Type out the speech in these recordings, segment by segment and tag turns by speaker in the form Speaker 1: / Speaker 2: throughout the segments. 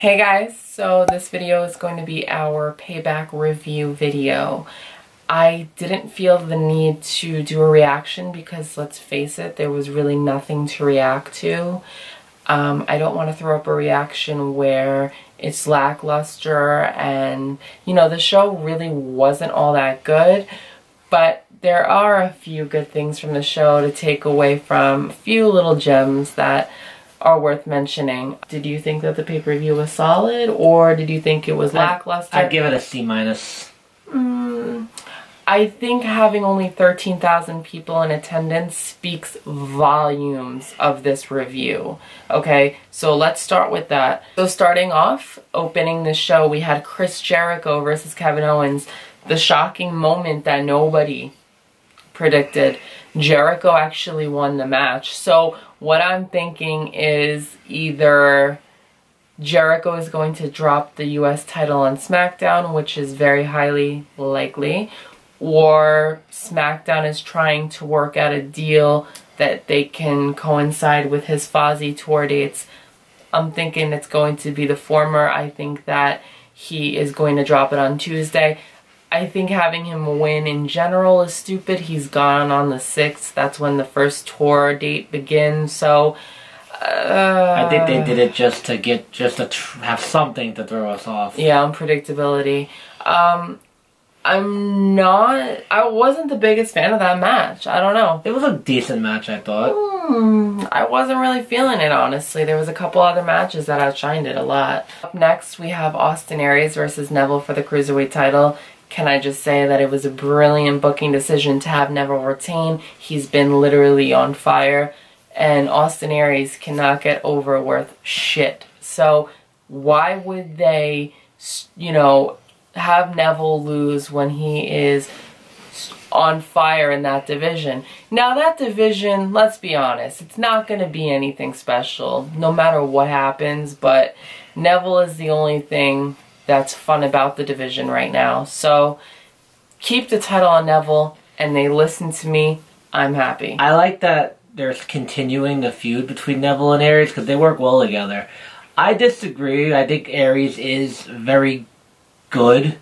Speaker 1: Hey guys, so this video is going to be our Payback review video. I didn't feel the need to do a reaction because, let's face it, there was really nothing to react to. I don't want to throw up a reaction where it's lackluster and, you know, the show really wasn't all that good, but there are a few good things from the show to take away from, a few little gems that are worth mentioning. Did you think that the pay-per-view was solid, or did you think it was lackluster?
Speaker 2: I'd give it a C-.
Speaker 1: I think having only 13,000 people in attendance speaks volumes of this review. Okay, so let's start with that. So starting off, opening the show, we had Chris Jericho versus Kevin Owens. The shocking moment that nobody predicted. Jericho actually won the match. So what I'm thinking is either Jericho is going to drop the US title on SmackDown, which is very highly likely, or SmackDown is trying to work out a deal that they can coincide with his Fozzy tour dates. I'm thinking it's going to be the former. I think that he is going to drop it on Tuesday. I think having him win in general is stupid. He's gone on the 6th. That's when the first tour date begins. So
Speaker 2: I think they did it just to have something to throw us off.
Speaker 1: Yeah, unpredictability. I wasn't the biggest fan of that match. I don't know.
Speaker 2: It was a decent match, I thought.
Speaker 1: I wasn't really feeling it, honestly. There was a couple other matches that outshined it a lot. Up next, we have Aries versus Neville for the Cruiserweight title. Can I just say that it was a brilliant booking decision to have Neville retain. He's been literally on fire, and Aries cannot get over worth shit. So why would they, you know, have Neville lose when he is on fire in that division? Now that division, let's be honest, it's not going to be anything special no matter what happens, but Neville is the only thing that's fun about the division right now. So keep the title on Neville, and they listen to me. I'm happy.
Speaker 2: I like that they're continuing the feud between Neville and Aries because they work well together. I disagree. I think Aries is very good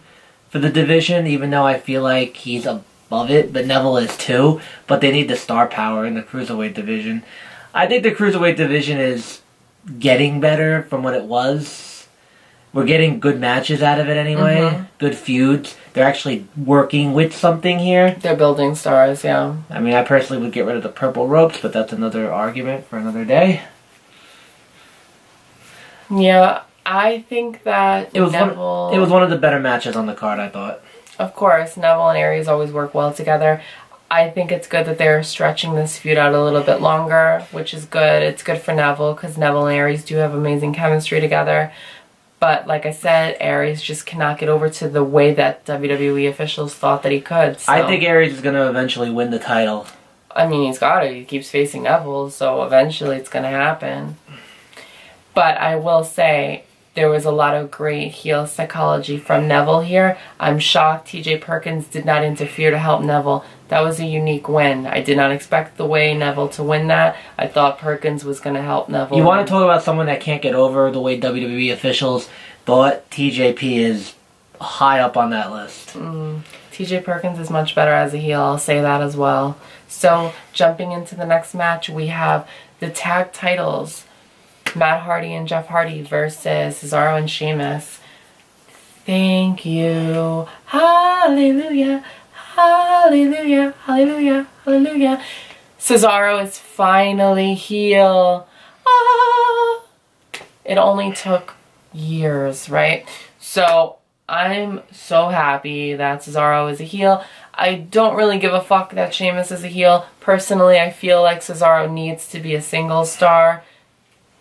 Speaker 2: for the division, even though I feel like he's above it, but Neville is too. But they need the star power in the Cruiserweight division. I think the Cruiserweight division is getting better from what it was. We're getting good matches out of it anyway. Good feuds. They're actually working with something here.
Speaker 1: They're building stars, yeah.
Speaker 2: I mean, I personally would get rid of the purple ropes, but that's another argument for another day.
Speaker 1: Yeah, I think that
Speaker 2: it was one of the better matches on the card, I thought.
Speaker 1: Of course, Neville and Aries always work well together. I think it's good that they're stretching this feud out a little bit longer, which is good. It's good for Neville because Neville and Aries do have amazing chemistry together. But like I said, Aries just cannot get over to the way that WWE officials thought that he could. So.
Speaker 2: I think Aries is going to eventually win the title.
Speaker 1: I mean, he's got to. He keeps facing Neville, so eventually it's going to happen. But I will say, there was a lot of great heel psychology from Neville here. I'm shocked TJ Perkins did not interfere to help Neville. That was a unique win. I did not expect the way Neville to win that. I thought Perkins was going to help Neville.
Speaker 2: You want to talk about someone that can't get over the way WWE officials thought? TJP is high up on that list.
Speaker 1: TJ Perkins is much better as a heel. I'll say that as well. So, jumping into the next match, we have the tag titles. Matt Hardy and Jeff Hardy versus Cesaro and Sheamus. Thank you. Hallelujah. Hallelujah. Hallelujah. Hallelujah. Cesaro is finally heel. Ah. It only took years, right? So I'm so happy that Cesaro is a heel. I don't really give a fuck that Sheamus is a heel. Personally, I feel like Cesaro needs to be a single star.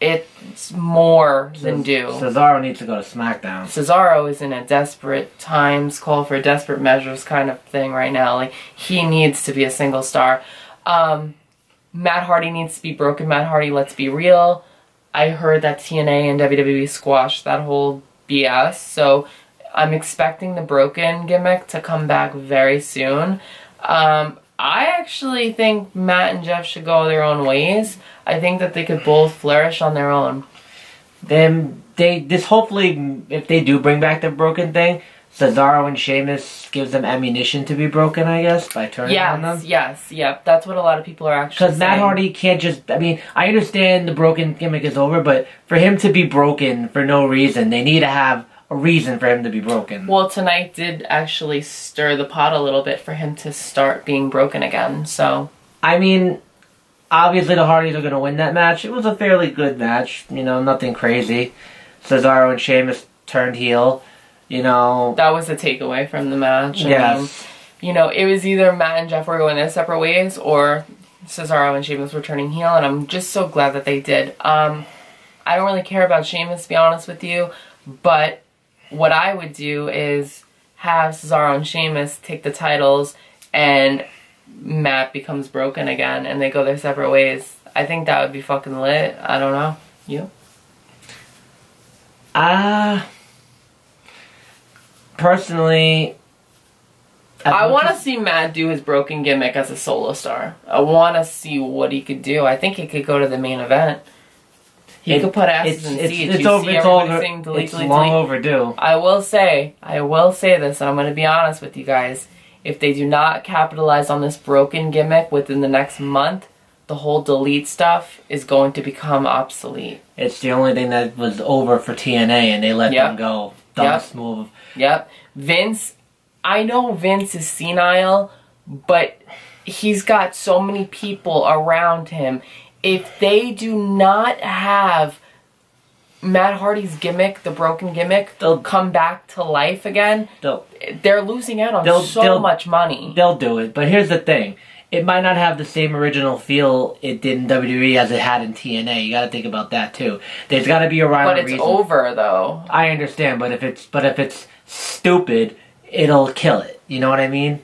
Speaker 1: It's more than due.
Speaker 2: Cesaro needs to go to SmackDown.
Speaker 1: Cesaro is in a desperate times, call for desperate measures kind of thing right now. Like, he needs to be a single star. Matt Hardy needs to be broken Matt Hardy, let's be real. I heard that TNA and WWE squashed that whole BS, so I'm expecting the broken gimmick to come back very soon. I actually think Matt and Jeff should go their own ways. I think that they could both flourish on their own.
Speaker 2: Them hopefully, if they do bring back the broken thing, Cesaro and Sheamus gives them ammunition to be broken, I guess, by turning on them.
Speaker 1: Yes, yep. That's what a lot of people are actually saying.
Speaker 2: Because Matt Hardy can't just... I mean, I understand the broken gimmick is over, but for him to be broken for no reason, they need to have a reason for him to be broken.
Speaker 1: Well, tonight did actually stir the pot a little bit for him to start being broken again, so...
Speaker 2: I mean, obviously the Hardys are going to win that match. It was a fairly good match, you know, nothing crazy. Cesaro and Sheamus turned heel. You know...
Speaker 1: That was the takeaway from the match.
Speaker 2: Yes.
Speaker 1: I mean, you know, it was either Matt and Jeff were going their separate ways, or Cesaro and Sheamus were turning heel, and I'm just so glad that they did. I don't really care about Sheamus, to be honest with you, but what I would do is have Cesaro and Sheamus take the titles, and Matt becomes broken again, and they go their separate ways. I think that would be fucking lit. I don't know. You?
Speaker 2: Personally,
Speaker 1: I want to see Matt do his broken gimmick as a solo star. I want to see what he could do. I think he could go to the main event. He could put asses in seats.
Speaker 2: It's long overdue.
Speaker 1: I will say this, and I'm going to be honest with you guys. If they do not capitalize on this broken gimmick within the next month, the whole delete stuff is going to become obsolete.
Speaker 2: It's the only thing that was over for TNA, and they let them go. Dumbest move.
Speaker 1: Yep. Vince, I know Vince is senile, but he's got so many people around him. If they do not have Matt Hardy's gimmick, the broken gimmick, they'll come back to life again. They're losing out on so much money.
Speaker 2: They'll do it, but here's the thing. It might not have the same original feel it did in WWE as it had in TNA. You got to think about that too. There's got to be a rhyme or reason.
Speaker 1: But it's over though.
Speaker 2: I understand, but if it's stupid, it'll kill it. You know what I mean?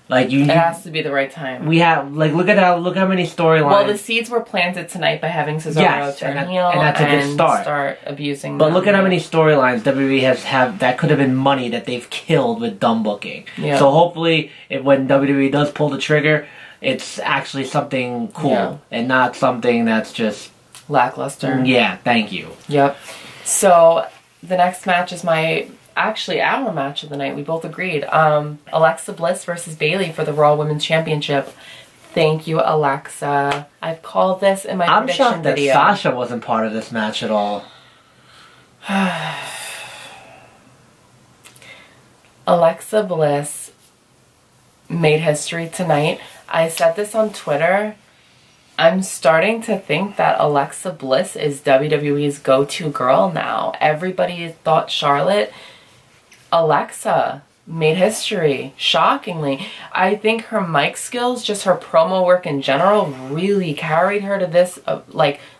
Speaker 2: Like it
Speaker 1: has to be the right time.
Speaker 2: We have look how many storylines.
Speaker 1: Well, the seeds were planted tonight by having Cesaro turn heel
Speaker 2: and that's a good
Speaker 1: start abusing.
Speaker 2: But look at how many storylines WWE has that could have been money that they've killed with dumb booking. Yeah. So hopefully, when WWE does pull the trigger, it's actually something cool and not something that's just
Speaker 1: lackluster.
Speaker 2: Yeah, thank you.
Speaker 1: Yep. So the next match is our match of the night. We both agreed. Alexa Bliss versus Bayley for the Raw Women's Championship. Thank you, Alexa. I've called this in my prediction video.
Speaker 2: I'm shocked that Sasha wasn't part of this match at all.
Speaker 1: Alexa Bliss made history tonight. I said this on Twitter. I'm starting to think that Alexa Bliss is WWE's go-to girl now. Everybody thought Charlotte. Alexa made history, shockingly. I think her mic skills, just her promo work in general, really carried her to this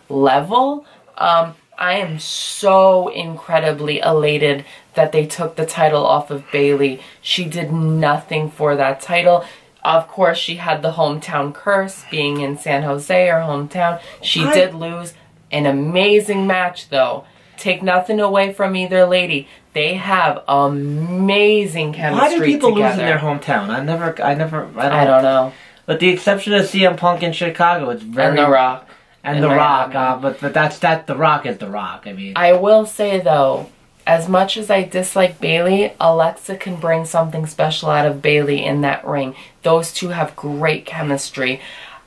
Speaker 1: level. I am so incredibly elated that they took the title off of Bayley. She did nothing for that title. Of course, she had the hometown curse, being in San Jose, her hometown. She did lose. An amazing match, though. Take nothing away from either lady. They have amazing chemistry together.
Speaker 2: Why do people lose in their hometown? I don't know. With the exception of CM Punk in Chicago, it's very...
Speaker 1: And The Rock.
Speaker 2: And The Rock, but The Rock is The Rock, I mean.
Speaker 1: I will say, though, as much as I dislike Bayley, Alexa can bring something special out of Bayley in that ring. Those two have great chemistry.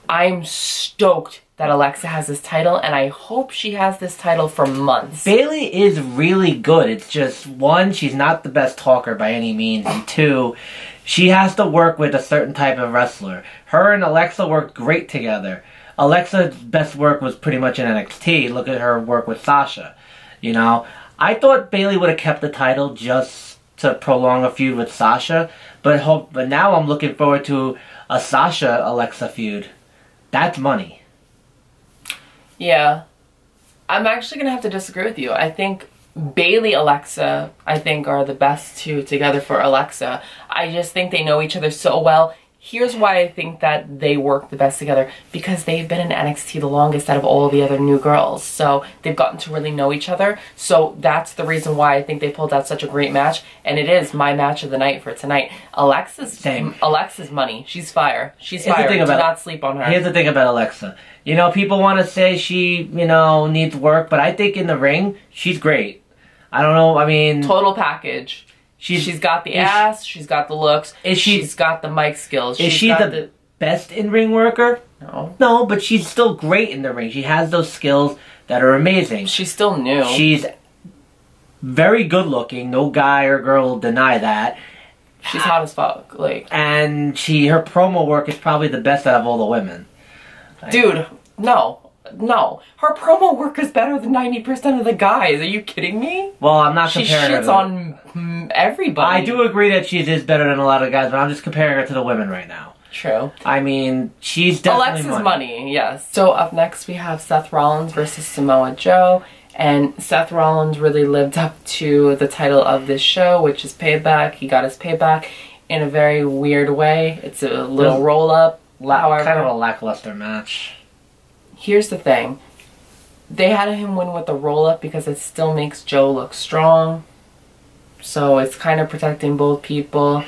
Speaker 1: I'm stoked that Alexa has this title, and I hope she has this title for months.
Speaker 2: Bayley is really good. It's just, one, she's not the best talker by any means, and two, she has to work with a certain type of wrestler. Her and Alexa worked great together. Alexa's best work was pretty much in NXT. Look at her work with Sasha. You know, I thought Bayley would have kept the title just to prolong a feud with Sasha, but now I'm looking forward to a Sasha-Alexa feud. That's money.
Speaker 1: Yeah. I'm actually going to have to disagree with you. I think Bayley, Alexa, are the best two together for Alexa. I just think they know each other so well. Here's why I think that they work the best together. Because they've been in NXT the longest out of all the other new girls. So they've gotten to really know each other. So that's the reason why I think they pulled out such a great match. And it is my match of the night for tonight. Alexa's money. She's fire. She's fire. Do not sleep on her.
Speaker 2: Here's the thing about Alexa. You know, people want to say she, needs work. But I think in the ring, she's great. I don't know. I mean,
Speaker 1: total package. She's got the ass. She's got the looks. She's got the mic skills.
Speaker 2: Is she the best in-ring worker?
Speaker 1: No.
Speaker 2: No, but she's still great in the ring. She has those skills that are amazing.
Speaker 1: She's still new.
Speaker 2: She's very good looking. No guy or girl will deny that.
Speaker 1: She's hot as fuck.
Speaker 2: And her promo work is probably the best out of all the women.
Speaker 1: Dude, no. Her promo work is better than 90% of the guys. Are you kidding me?
Speaker 2: Well, I'm not comparing her.
Speaker 1: She shits on everybody.
Speaker 2: I do agree that she is better than a lot of guys, but I'm just comparing her to the women right now.
Speaker 1: True.
Speaker 2: I mean, she's definitely
Speaker 1: Alexa's money, yes. So up next we have Seth Rollins versus Samoa Joe. And Seth Rollins really lived up to the title of this show, which is Payback. He got his payback in a very weird way. It's a little roll-up.
Speaker 2: Kind of a lackluster match.
Speaker 1: Here's the thing. They had him win with the roll-up because it still makes Joe look strong. So it's kind of protecting both people.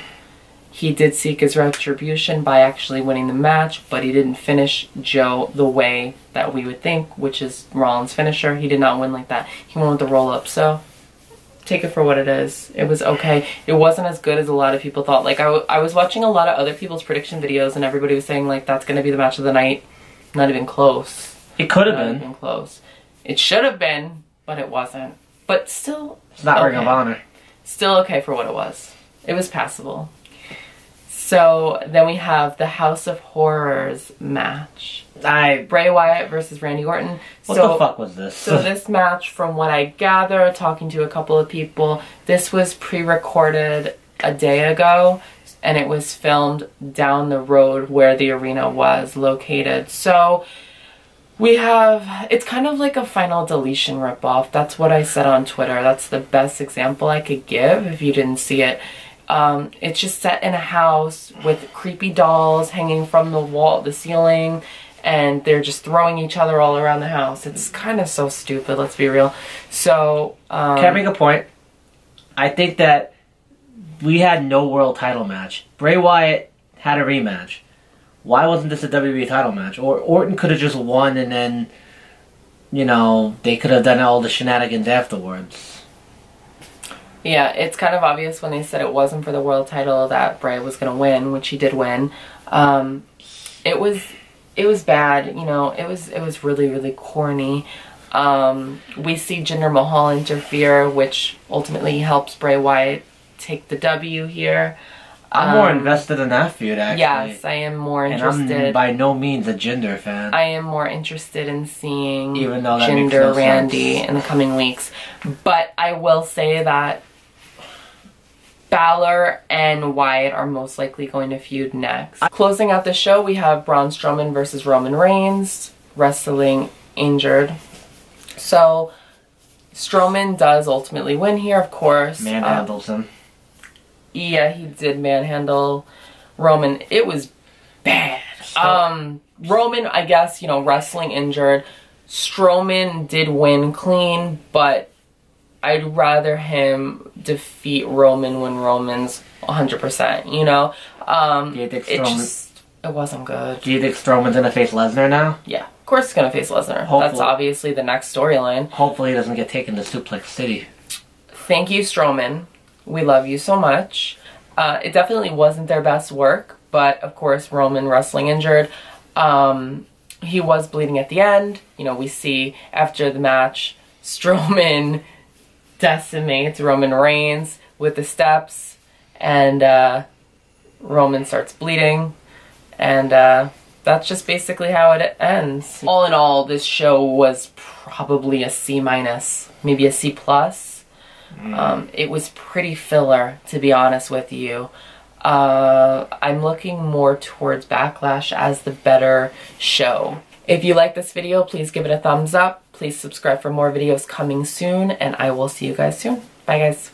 Speaker 1: He did seek his retribution by actually winning the match, but he didn't finish Joe the way that we would think, which is Rollins' finisher. He did not win like that. He won with the roll-up, so take it for what it is. It was okay. It wasn't as good as a lot of people thought. Like, I was watching a lot of other people's prediction videos, and everybody was saying, like, that's going to be the match of the night. Not even close.
Speaker 2: It could have been.
Speaker 1: Not even close. It should have been, but it wasn't. But still,
Speaker 2: it's not Ring of Honor.
Speaker 1: Still okay for what it was. It was passable. So then we have the House of Horrors match. Bray Wyatt versus Randy Orton.
Speaker 2: What the fuck was this?
Speaker 1: So this match, from what I gather, talking to a couple of people, this was pre-recorded a day ago, and it was filmed down the road where the arena was located. So we have, it's kind of like a Final Deletion ripoff. That's what I said on Twitter. That's the best example I could give if you didn't see it. It's just set in a house with creepy dolls hanging from the wall, the ceiling, and they're just throwing each other all around the house. It's kind of so stupid, let's be real. So,
Speaker 2: can I make a point? I think that we had no world title match. Bray Wyatt had a rematch. Why wasn't this a WWE title match? Or Orton could have just won and then, you know, they could have done all the shenanigans afterwards.
Speaker 1: Yeah, it's kind of obvious when they said it wasn't for the world title that Bray was going to win, which he did win. It was bad, you know. It was really, really corny. We see Jinder Mahal interfere, which ultimately helps Bray Wyatt take the W here.
Speaker 2: I'm more invested in that feud, actually.
Speaker 1: Yes, I am more interested.
Speaker 2: And I'm by no means a Jinder fan.
Speaker 1: I am more interested in seeing
Speaker 2: even though that
Speaker 1: Jinder, Randy in the coming weeks. But I will say that Balor and Wyatt are most likely going to feud next. Closing out the show, we have Braun Strowman versus Roman Reigns, wrestling injured. So, Strowman does ultimately win here, of course.
Speaker 2: Manhandles him.
Speaker 1: Yeah, he did manhandle Roman. It was bad. Roman, I guess, you know, wrestling injured. Strowman did win clean, but I'd rather him defeat Roman when Roman's 100%, you know?
Speaker 2: Do you think
Speaker 1: it wasn't good.
Speaker 2: Do you think Strowman's gonna face Lesnar now?
Speaker 1: Yeah, of course he's gonna face Lesnar. Hopefully. That's obviously the next storyline.
Speaker 2: Hopefully he doesn't get taken to Suplex City.
Speaker 1: Thank you, Strowman. We love you so much. It definitely wasn't their best work, but of course Roman wrestling injured. He was bleeding at the end. You know, we see after the match, Strowman decimates Roman Reigns with the steps, and Roman starts bleeding, and that's just basically how it ends. All in all, this show was probably a C-, maybe a C+. It was pretty filler, to be honest with you. I'm looking more towards Backlash as the better show. If you like this video, please give it a thumbs up. Please subscribe for more videos coming soon, and I will see you guys soon. Bye, guys.